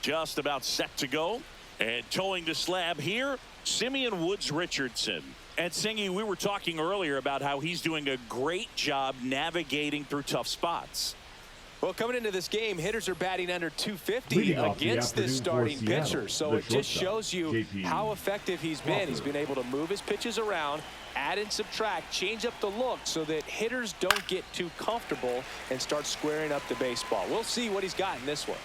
Just about set to go. And towing the slab here, Simeon Woods Richardson. And Singy, we were talking earlier about how he's doing a great job navigating through tough spots. Well, coming into this game, hitters are batting under 250 against this starting pitcher. So it just shows you how effective he's been. He's been able to move his pitches around, add and subtract, change up the look so that hitters don't get too comfortable and start squaring up the baseball. We'll see what he's got in this one.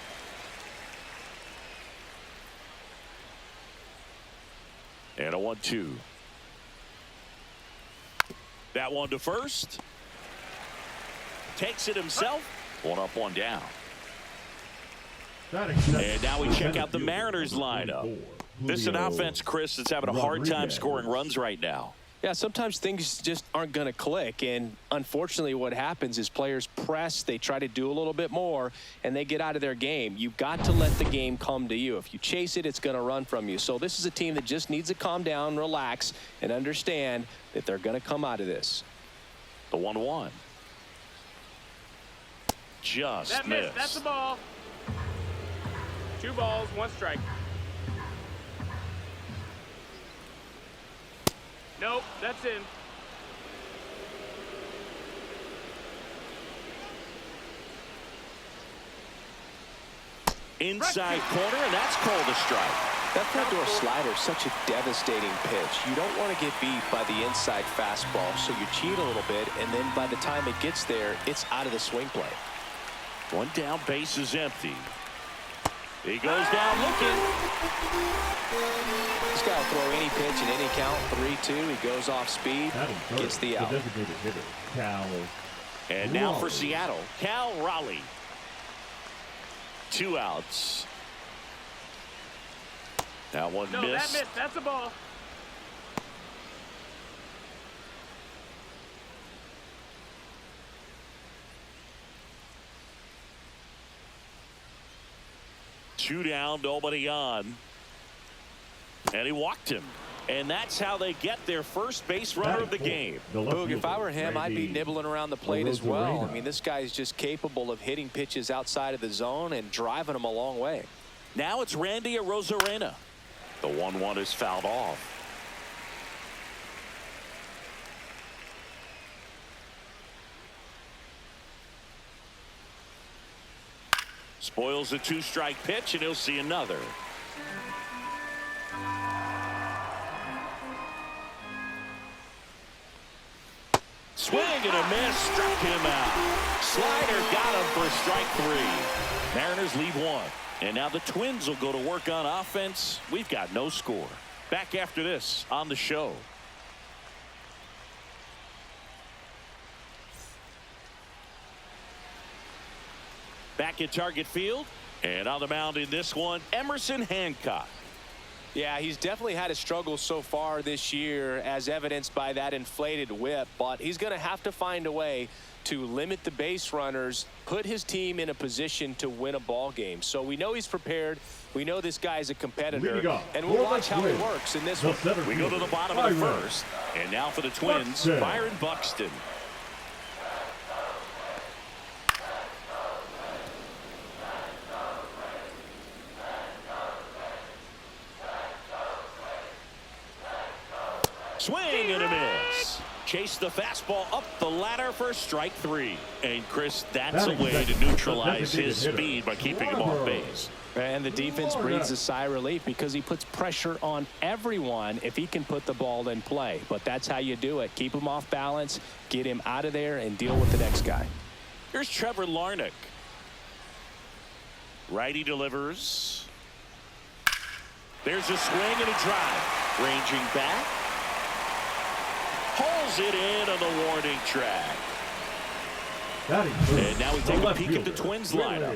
And a 1-2. That one to first. Takes it himself. One up, one down. And now we check out the Mariners lineup. This is an offense, Chris, that's having a hard time scoring runs right now. Yeah, sometimes things just aren't going to click, and unfortunately what happens is players press, they try to do a little bit more, and they get out of their game. You've got to let the game come to you. If you chase it, it's going to run from you. So this is a team that just needs to calm down, relax, and understand that they're going to come out of this. The 1-1. Just that missed. That's a ball. 2 balls, 1 strike. Nope, that's in. Inside corner, and that's called a strike. That front door slider is such a devastating pitch. You don't want to get beat by the inside fastball, so you cheat a little bit, and then by the time it gets there, it's out of the swing play. One down, base is empty. He goes down looking. He's got to throw any pitch in any count. 3-2. He goes off speed, gets the out. And now for Seattle, Cal Raleigh. 2 outs. That one no, missed. That missed. That's a ball. Two down, nobody on. And he walked him. And that's how they get their first base runner of the game. Boog, if I were him, I'd be nibbling around the plate as well. I mean, this guy is just capable of hitting pitches outside of the zone and driving them a long way. Now it's Randy Arozarena. The 1-1 is fouled off. Spoils a 2-strike pitch, and he'll see another. Swing and a miss, struck him out. Slider got him for strike 3. Mariners lead 1. And now the Twins will go to work on offense. We've got no score. Back after this on the show. Back at Target Field. And on the mound in this one, Emerson Hancock. Yeah, he's definitely had a struggle so far this year, as evidenced by that inflated whip. But he's going to have to find a way to limit the base runners, put his team in a position to win a ball game. So we know he's prepared. We know this guy's a competitor, and we'll watch how it works in this one. We go to the bottom of the first, and now for the Twins, Byron Buxton. Swing and a miss. Chase the fastball up the ladder for strike 3. And Chris, that's a way to neutralize his speed by keeping him off base. And the defense breathes a sigh of relief because he puts pressure on everyone if he can put the ball in play. But that's how you do it. Keep him off balance, get him out of there, and deal with the next guy. Here's Trevor Larnach. Righty delivers. There's a swing and a drive. Ranging back. Pulls it in on the warning track. And now we take a peek at the Twins lineup.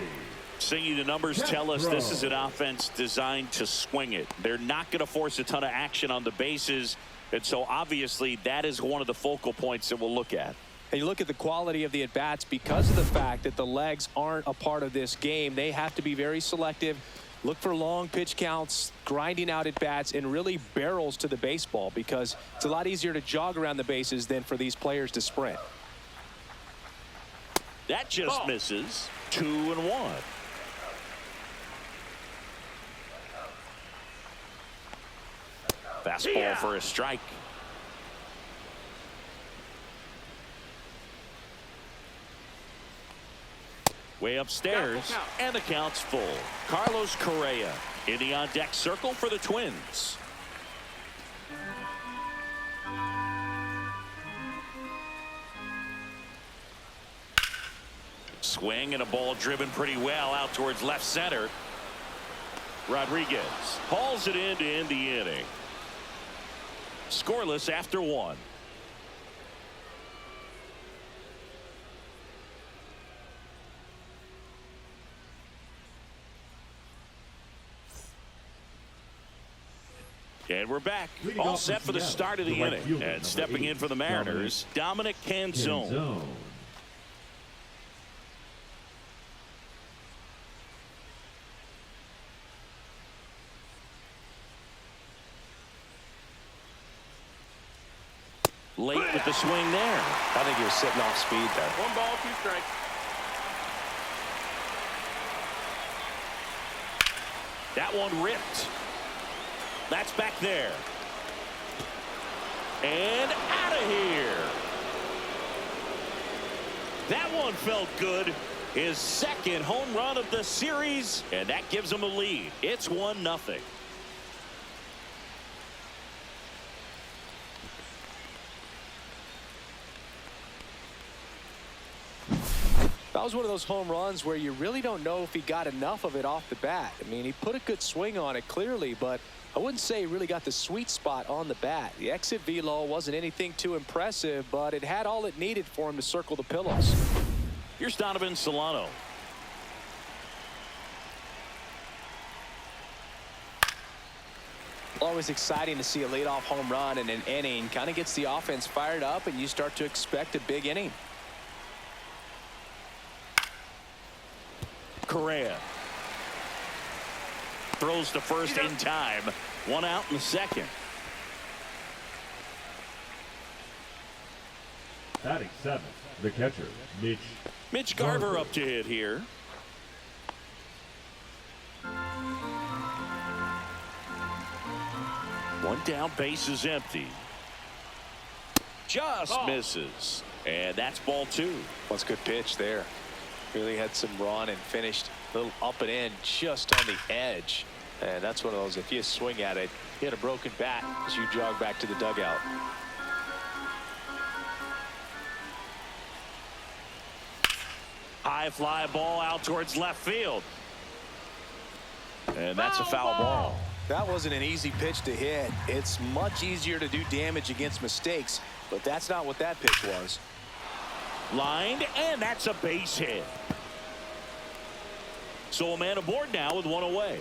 Singy, the numbers tell us this is an offense designed to swing it. They're not going to force a ton of action on the bases. And so obviously that is one of the focal points that we'll look at. And you look at the quality of the at-bats because of the fact that the legs aren't a part of this game. They have to be very selective. Look for long pitch counts, grinding out at bats, and really barrels to the baseball, because it's a lot easier to jog around the bases than for these players to sprint. That just misses. 2-1. Fastball for a strike. Way upstairs, and the count's full. Carlos Correa in the on-deck circle for the Twins. Swing and a ball driven pretty well out towards left center. Rodriguez hauls it in to end the inning. Scoreless after 1. And we're back. All set for the start of the inning. And stepping in for the Mariners, Dominic Canzone. Late with the swing there. I think he was sitting off speed there. 1 ball, 2 strikes. That one ripped. That's back there. And out of here. That one felt good. His second home run of the series, and that gives him a lead. It's 1-0. That was one of those home runs where you really don't know if he got enough of it off the bat. I mean, he put a good swing on it clearly, but I wouldn't say he really got the sweet spot on the bat. The exit velo wasn't anything too impressive, but it had all it needed for him to circle the pillows. Here's Donovan Solano. Always exciting to see a leadoff home run in an inning. Kind of gets the offense fired up, and you start to expect a big inning. Correa throws to first in time. 1 out in the second. Batting 7th, the catcher, Mitch Garver up to hit here. One down, base is empty. Just misses. And that's ball 2. That's a good pitch there. Really had some run and finished a little up and in just on the edge. And that's one of those, if you swing at it, hit a broken bat as you jog back to the dugout. High fly ball out towards left field. And that's a foul ball. That wasn't an easy pitch to hit. It's much easier to do damage against mistakes, but that's not what that pitch was. Lined, and that's a base hit. So a man aboard now with 1 away.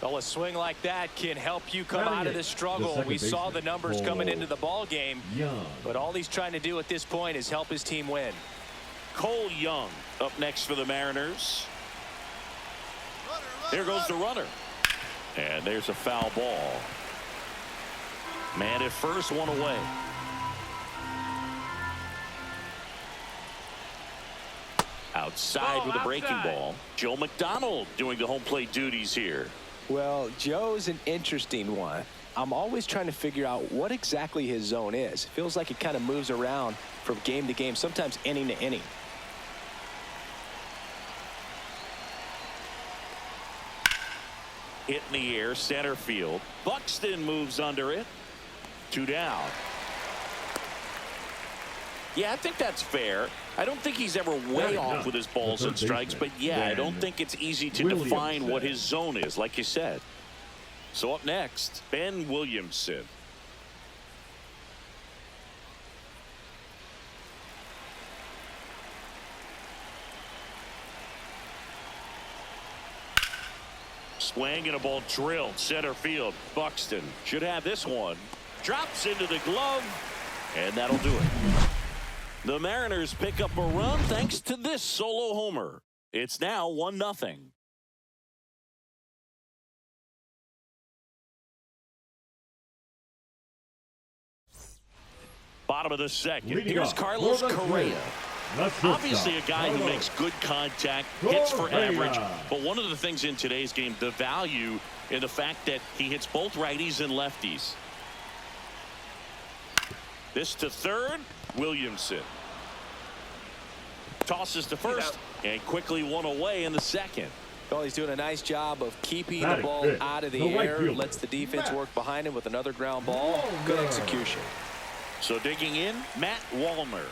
Well, a swing like that can help you come out of this struggle. We saw the numbers coming into the ball game, but all he's trying to do at this point is help his team win. Cole Young up next for the Mariners. There goes the runner. And there's a foul ball. Man at first, 1 away. Outside with a breaking ball. Joe McDonald doing the home plate duties here. Well, Joe's an interesting one. I'm always trying to figure out what exactly his zone is. It feels like it kind of moves around from game to game, sometimes inning to inning. Hit in the air, center field. Buxton moves under it. 2 down. Yeah, I think that's fair. I don't think he's ever way off with his balls and strikes, but yeah, I don't think it's easy to define what his zone is, like you said. So up next, Ben Williamson. Swing and a ball drilled center field. Buxton should have this one. Drops into the glove, and that'll do it. The Mariners pick up a run thanks to this solo homer. It's now 1-0. Bottom of the second. Here's Carlos Correa. Obviously a guy who makes good contact, hits for average. But one of the things in today's game, the value in the fact that he hits both righties and lefties. This to third, Williamson. Tosses to first and quickly one away in the second. Well, he's doing a nice job of keeping the ball out of the air. Lets the defense work behind him with another ground ball. Good execution. So digging in, Matt Wallner.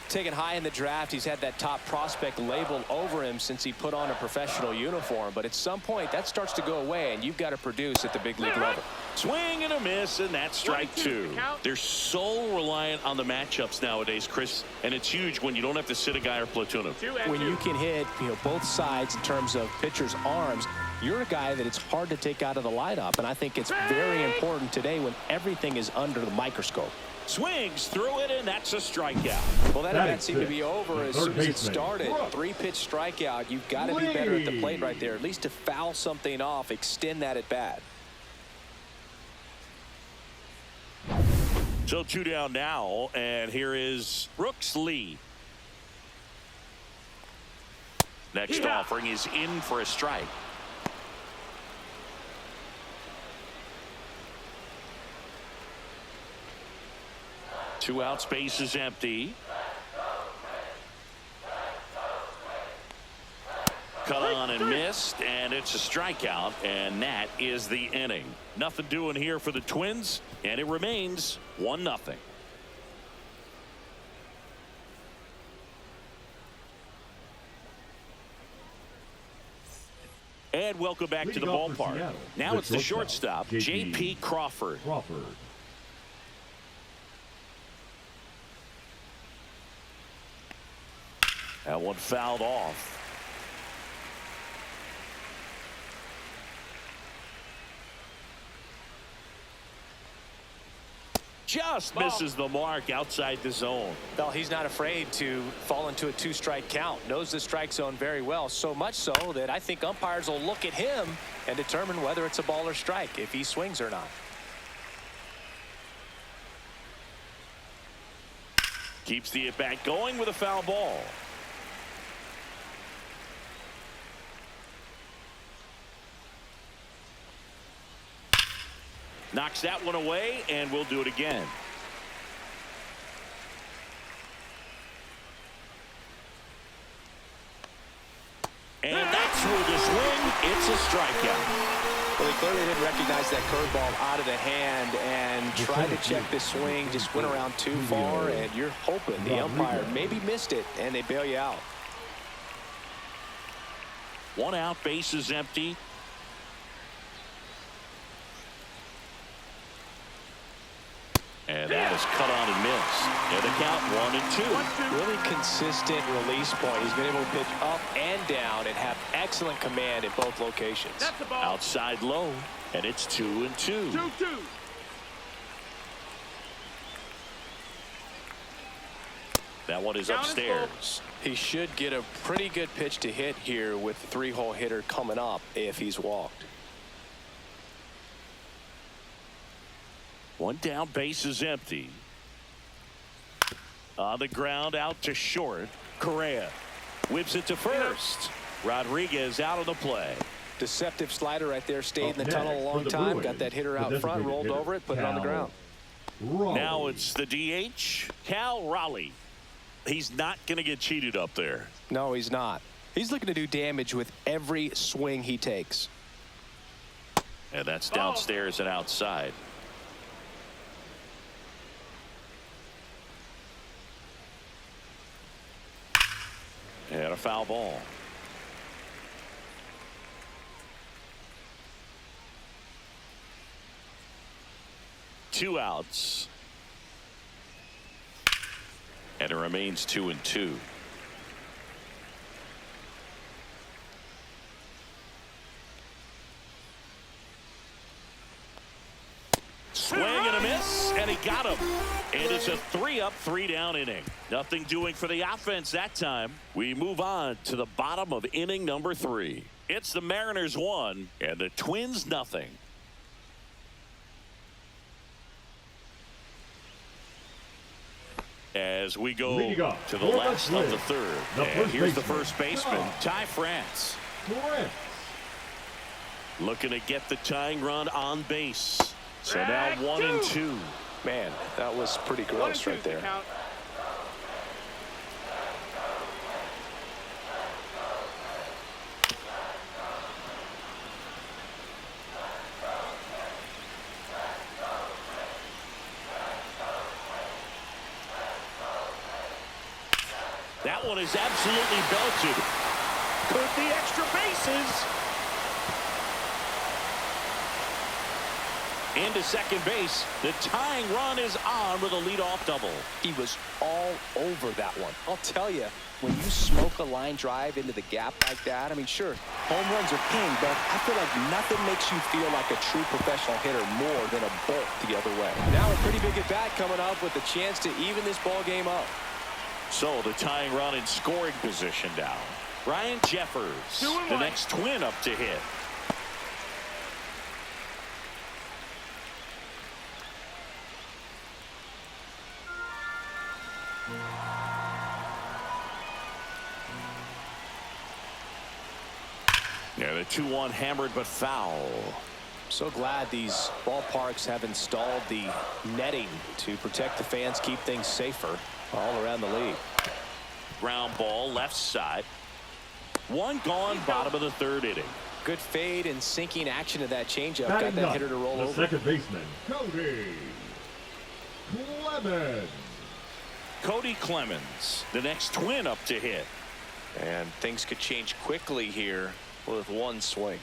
Taken high in the draft, he's had that top prospect label over him since he put on a professional uniform. But at some point, that starts to go away, and you've got to produce at the big league level. Swing and a miss, and that's strike two. They're so reliant on the matchups nowadays, Chris, and it's huge when you don't have to sit a guy or platoon him. When you can hit, both sides in terms of pitchers' arms, you're a guy that it's hard to take out of the lineup, and I think it's very important today when everything is under the microscope. Swings through it, and that's a strikeout. Well, that event seemed to be over as soon as it started. 3-pitch strikeout. You've got to be better at the plate right there, at least to foul something off, extend that at bat. So 2 down now, and here is Brooks Lee. Next offering is in for a strike. Two out, space is empty. Cut on and missed, and it's a strikeout, and that is the inning. Nothing doing here for the Twins, and it remains 1-0. And welcome back to the ballpark. Now it's the shortstop, J.P. Crawford. That one fouled off. Just misses the mark outside the zone. Well, he's not afraid to fall into a 2-strike count. Knows the strike zone very well, so much so that I think umpires will look at him and determine whether it's a ball or strike, if he swings or not. Keeps the at-bat going with a foul ball. Knocks that one away, and we'll do it again. And that's through the swing. It's a strikeout. Well, he clearly didn't recognize that curveball out of the hand and tried to check the swing, just went around too far, and you're hoping the umpire maybe missed it, and they bail you out. 1 out, base is empty. And that is cut on and missed. And the count 1-2. Really consistent release point. He's been able to pitch up and down and have excellent command in both locations. Outside low, and it's 2-2. 2-2. That one is upstairs. He should get a pretty good pitch to hit here with the 3-hole hitter coming up if he's walked. 1 down, base is empty. On the ground, out to short. Correa whips it to first. Rodriguez out of the play. Deceptive slider right there. Stayed in the tunnel a long time. Got that hitter out front, rolled over it, put it on the ground. Now it's the DH, Cal Raleigh. He's not going to get cheated up there. No, he's not. He's looking to do damage with every swing he takes. And that's downstairs and outside. And a foul ball. Two outs. And it remains 2-2. Swing and a miss, and he got him. And it's a 3-up, 3-down inning. Nothing doing for the offense that time. We move on to the bottom of inning number 3. It's the Mariners 1 and the Twins nothing. As we go to the last of the third. And here's the first baseman, Ty France. Looking to get the tying run on base. So now 1-2. Man, that was pretty gross right there. That one is absolutely belted. Could the extra bases. Into second base. The tying run is on with a leadoff double. He was all over that one. I'll tell you, when you smoke a line drive into the gap like that, I mean, sure, home runs are king, but I feel like nothing makes you feel like a true professional hitter more than a bolt the other way. Now a pretty big at bat coming up with a chance to even this ball game up. So the tying run in scoring position now. Ryan Jeffers, the next Twin up to hit. Yeah, the 2-1 hammered but foul. So glad these ballparks have installed the netting to protect the fans, keep things safer all around the league. Ground ball left side. One gone, bottom of the third inning. Good fade and sinking action of that changeup. Got that hitter to roll over. Second baseman, Cody Clemens. Cody Clemens, the next Twin up to hit. And things could change quickly here with one swing.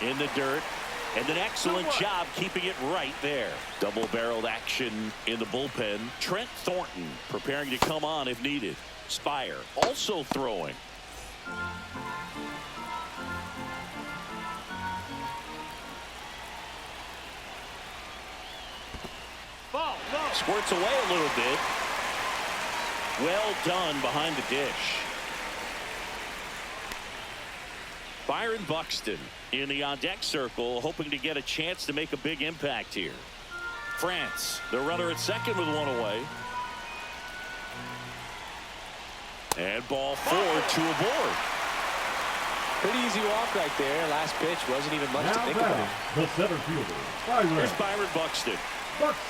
In the dirt, and an excellent job keeping it right there. Double-barreled action in the bullpen. Trent Thornton preparing to come on if needed. Spire also throwing. Squirts away a little bit. Well done behind the dish. Byron Buxton in the on-deck circle, hoping to get a chance to make a big impact here. France, the runner at second with one away. And ball 4, 2 aboard. Pretty easy walk right there. Last pitch wasn't even much to think about. The center fielder, There's Byron Buxton.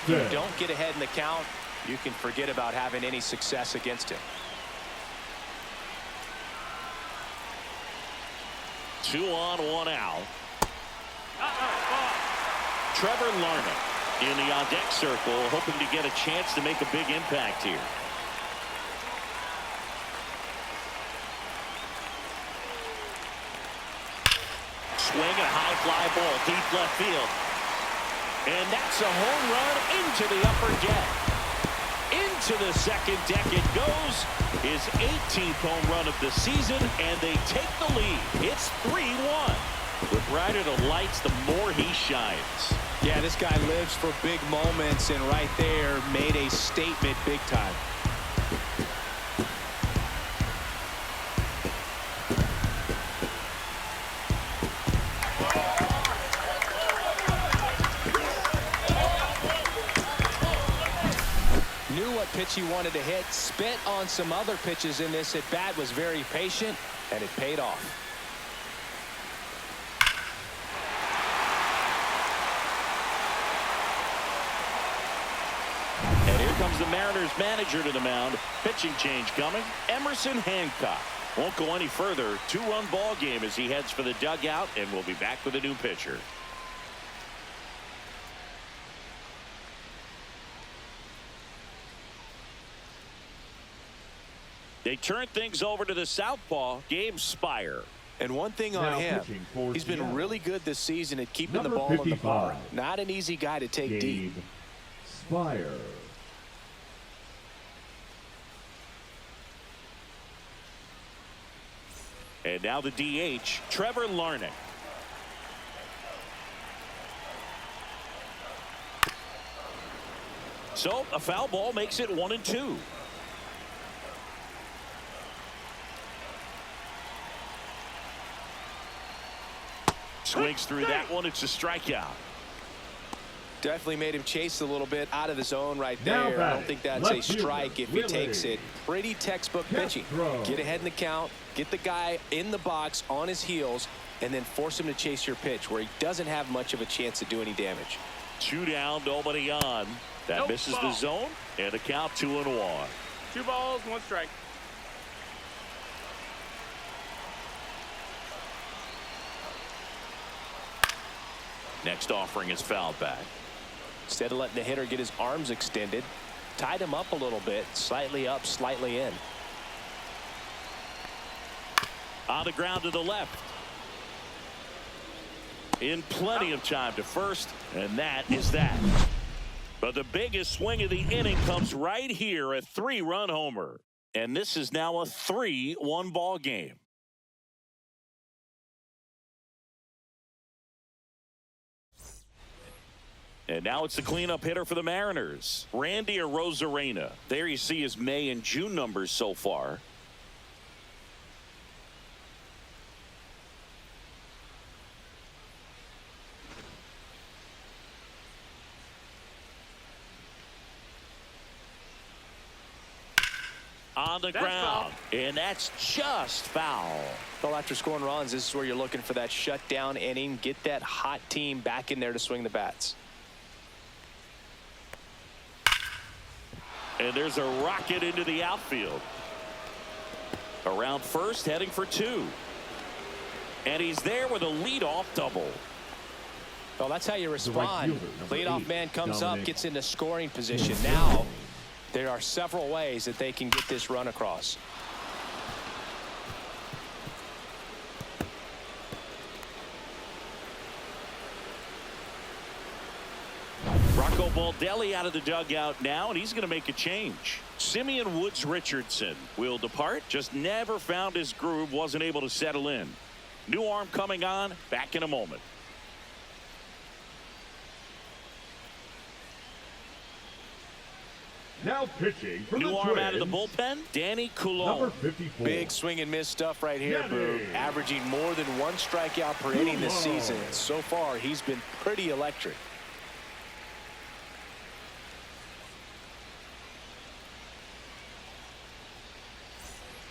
You don't get ahead in the count, you can forget about having any success against him. 2 on, 1 out. Trevor Larnach in the on-deck circle, hoping to get a chance to make a big impact here. Swing and a high fly ball deep left field. And that's a home run into the upper deck. Into the second deck it goes. His 18th home run of the season, and they take the lead. It's 3-1. The brighter the lights, the more he shines. Yeah, this guy lives for big moments, and right there made a statement big time. Pitch he wanted to hit, spent on some other pitches in this at bat, was very patient, and it paid off. And here comes the Mariners manager to the mound. Pitching change coming. Emerson Hancock won't go any further. 2-run ball game as he heads for the dugout, and we'll be back with a new pitcher. They turn things over to the southpaw, Gabe Spire. And one thing on him, he's been really good this season at keeping the ball in the park. Not an easy guy to take deep. Spire. And now the DH, Trevor Larnach. So a foul ball makes it 1-2. Swings through that one. It's a strikeout. Definitely made him chase a little bit out of the zone right Now there. I don't think that's a strike if he Willie. takes it. Pretty textbook pitching. Get ahead in the count, get the guy in the box on his heels, and then force him to chase your pitch where he doesn't have much of a chance to do any damage. 2 down, nobody on. That Nope, misses ball. the zone, and a count 2-1. 2 balls, 1 strike. Next offering is fouled back. Instead of letting the hitter get his arms extended, tied him up a little bit, slightly up, slightly in. On the ground to the left. In plenty of time to first, and that is that. But the biggest swing of the inning comes right here, a 3-run homer. And this is now a 3-1 ball game. And now it's the cleanup hitter for the Mariners, Randy Arozarena. There you see his May and June numbers so far. On the ground, and that's just foul. Well, after scoring runs, this is where you're looking for that shutdown inning. Get that hot team back in there to swing the bats. And there's a rocket into the outfield. Around first, heading for 2. And he's there with a leadoff double. Well, that's how you respond. fielder, Leadoff 8, man comes Dominic. up, gets into scoring position. Now, there are several ways that they can get this run across. Rocco Baldelli out of the dugout now, and he's going to make a change. Simeon Woods Richardson will depart. Just never found his groove, wasn't able to settle in. New arm coming on, back in a moment. Now pitching for New the arm out of the Twins, bullpen, Danny number Coulomb. 54. Big swing and miss stuff right here, Danny. Boog. Averaging more than 1 strikeout per inning this season. So far, he's been pretty electric.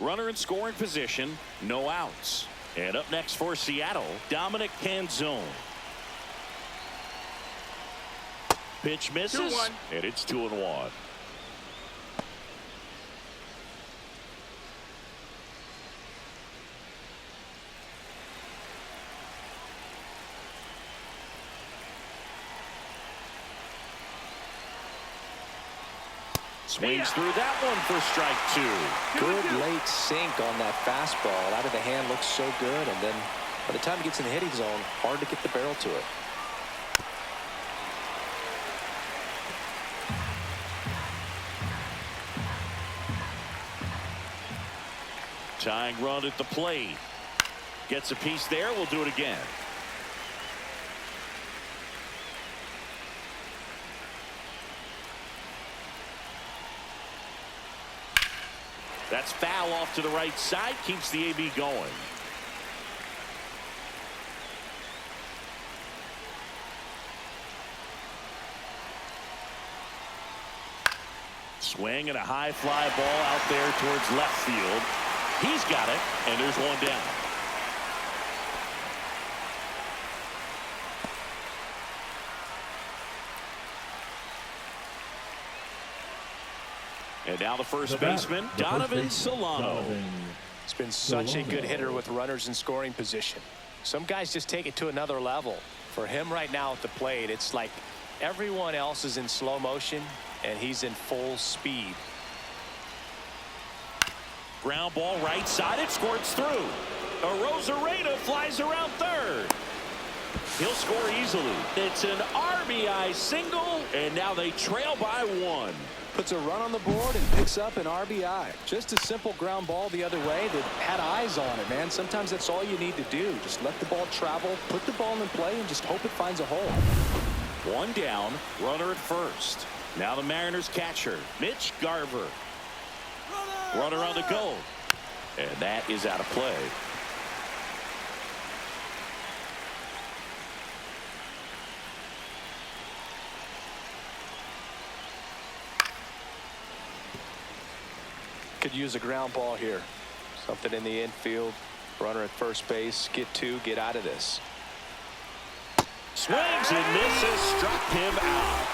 Runner in scoring position, no outs. And up next for Seattle, Dominic Canzone. Pitch misses, 2-1. and it's 2-1. Swings through that one for strike 2. Good late sink on that fastball. Out of the hand looks so good, and then by the time it gets in the hitting zone, hard to get the barrel to it. Tying run at the plate. Gets a piece there. We'll do it again. That's foul off to the right side. Keeps the AB going. Swing and a high fly ball out there towards left field. He's got it, and there's one down. And now the first baseman, Donovan Solano. It's been such a good hitter with runners in scoring position. Some guys just take it to another level. For him right now at the plate, it's like everyone else is in slow motion, and he's in full speed. Ground ball right side. It squirts through. Arozarena flies around third. He'll score easily. It's an RBI single, and now they trail by 1. Puts a run on the board and picks up an RBI. Just a simple ground ball the other way that had eyes on it, man. Sometimes that's all you need to do. Just let the ball travel, put the ball in play, and just hope it finds a hole. 1 down, runner at first. Now the Mariners catcher, Mitch Garver. Runner on the go. And that is out of play. Could use a ground ball here. Something in the infield. Runner at first base. Get two. Get out of this. Swings and misses. Struck him out.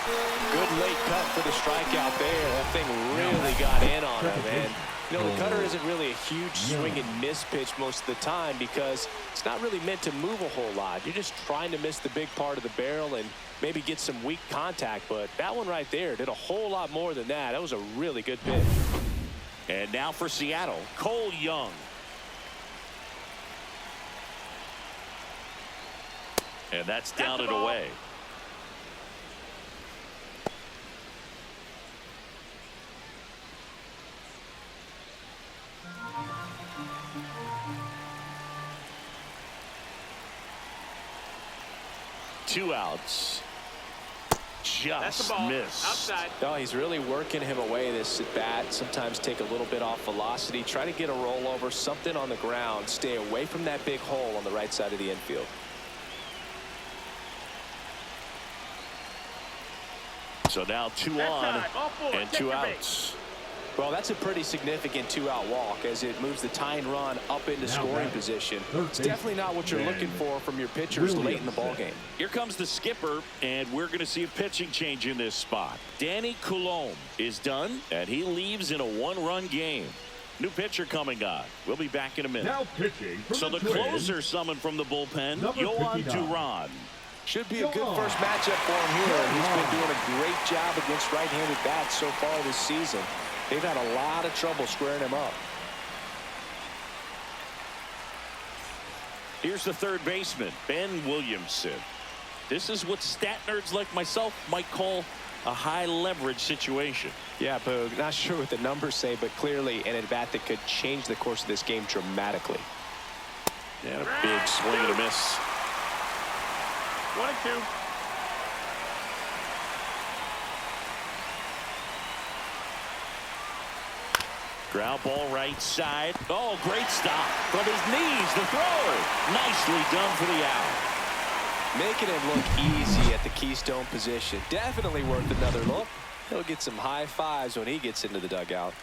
Good late cut for the strikeout there. That thing really got in on him. And, you know, the cutter isn't really a huge swing and miss pitch most of the time because it's not really meant to move a whole lot. You're just trying to miss the big part of the barrel and maybe get some weak contact. But that one right there did a whole lot more than that. That was a really good pitch. And now for Seattle, Cole Young. And that's down and away. Two outs. Just missed. Outside. No, he's really working him away this at bat. Sometimes take a little bit off velocity. Try to get a rollover, something on the ground. Stay away from that big hole on the right side of the infield. So now 2 on and 2 outs. Well, that's a pretty significant 2-out walk as it moves the tying run up into scoring position. It's definitely not what you're looking for from your pitchers late in the ball game. Here comes the skipper, and we're going to see a pitching change in this spot. Danny Coulombe is done, and he leaves in a 1-run game. New pitcher coming on. We'll be back in a minute. Now pitching from So the closer summoned from the bullpen, Yohan Duran. Should be a good first matchup for him here. He's been doing a great job against right-handed bats so far this season. They've had a lot of trouble squaring him up. Here's the third baseman, Ben Williamson. This is what stat nerds like myself might call a high leverage situation. Yeah, Boog, not sure what the numbers say, but clearly an at-bat that could change the course of this game dramatically. And a big swing and a miss. 1-2. Ground ball right side. Oh, great stop from his knees. The throw. Nicely done for the out. Making it look easy at the keystone position. Definitely worth another look. He'll get some high fives when he gets into the dugout.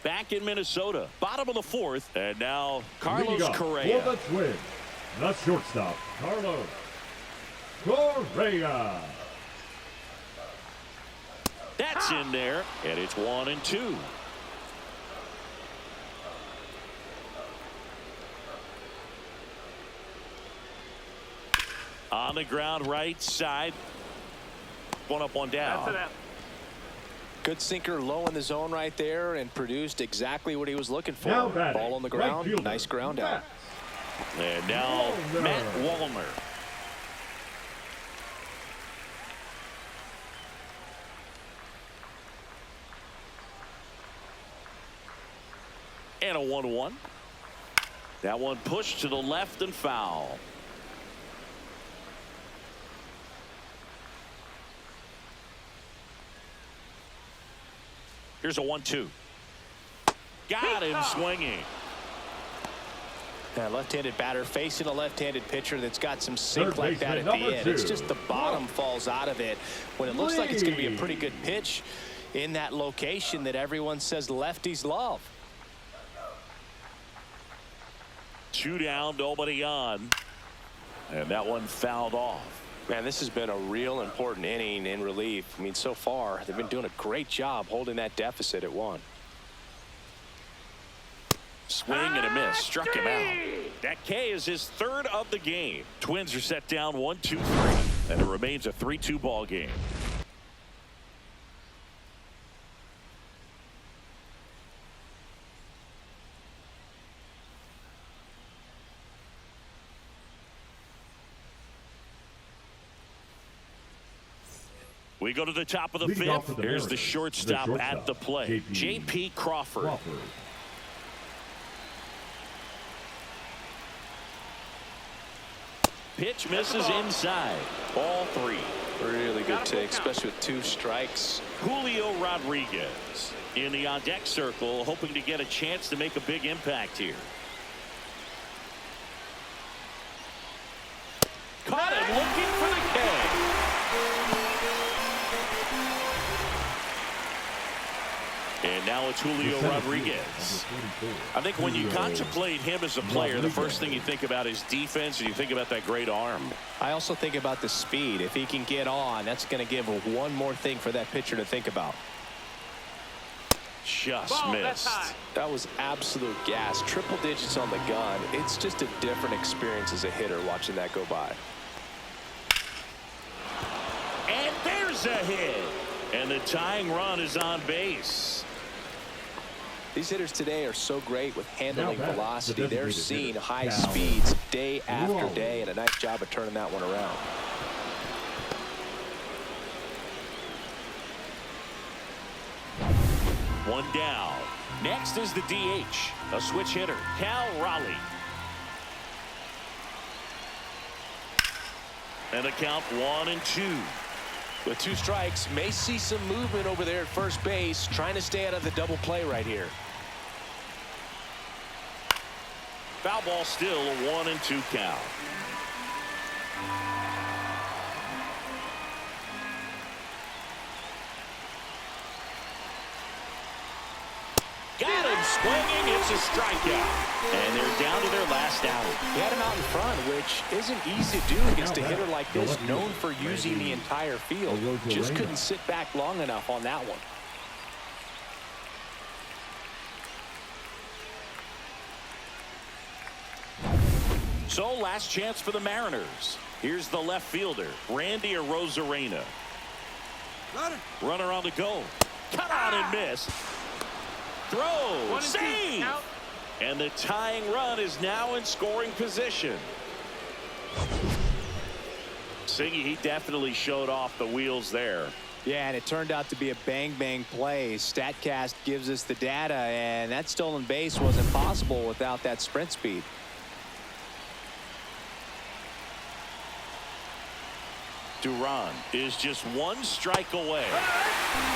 Back in Minnesota, bottom of the 4th, and now Carlos Correa. For the Twins, the shortstop, Carlos Correa. That's in there, and it's 1-2. On the ground, right side. 1 up, 1 down. That's it out. Good sinker low in the zone right there and produced exactly what he was looking for. Now batting, Ball on the right ground. fielder, Nice ground out. And now Matt Wallner. And a 1-1. That one pushed to the left and foul. Here's a 1-2. Got him swinging. A left-handed batter facing a left-handed pitcher that's got some sink like that at the end. It's just the bottom falls out of it when it looks like it's going to be a pretty good pitch in that location that everyone says lefties love. 2 down, nobody on. And that one fouled off. Man, this has been a real important inning in relief. I mean, so far, they've been doing a great job holding that deficit at 1. Swing and a miss. Struck him out. That K is his 3rd of the game. Twins are set down 1-2-3. And it remains a 3-2 ball game. We go to the top of the 5th. Here's the shortstop at the plate. J.P. Crawford. pitch misses inside. Ball 3. Really good take, especially with 2 strikes. Julio Rodriguez in the on-deck circle, hoping to get a chance to make a big impact here. Caught him looking for the K. And now it's Julio Rodriguez. I think when you contemplate him as a player, the first thing you think about is defense, and you think about that great arm. I also think about the speed. If he can get on, that's going to give one more thing for that pitcher to think about. Just missed. That was absolute gas. Triple digits on the gun. It's just a different experience as a hitter watching that go by. And there's a hit. And the tying run is on base. These hitters today are so great with handling velocity. They're seeing high Now, speeds day after day, and a nice job of turning that one around. One down. Next is the DH, a switch hitter, Cal Raleigh. And a count 1-2. With 2 strikes, may see some movement over there at first base, trying to stay out of the double play right here. Foul ball, still a 1-2 count. Got him swinging. It's a strikeout. And they're down to their last out. He had him out in front, which isn't easy to do against a hitter like this, known for using the entire field. Just couldn't sit back long enough on that one. So last chance for the Mariners. Here's the left fielder, Randy Arozarena. Runner on the go. Cut on and miss. Throw. Save. And the tying run is now in scoring position. Siggy, he definitely showed off the wheels there. Yeah, and it turned out to be a bang-bang play. StatCast gives us the data, and that stolen base wasn't possible without that sprint speed. Duran is just 1 strike away.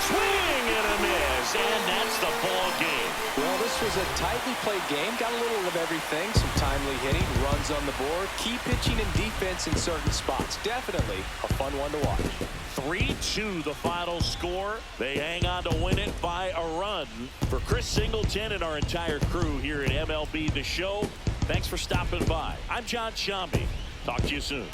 Swing and a miss, and that's the ball game. Well, this was a tightly played game. Got a little of everything. Some timely hitting, runs on the board, key pitching and defense in certain spots. Definitely a fun one to watch. 3-2 the final score. They hang on to win it by a run. For Chris Singleton and our entire crew here at MLB The Show, thanks for stopping by. I'm John Shambi. Talk to you soon.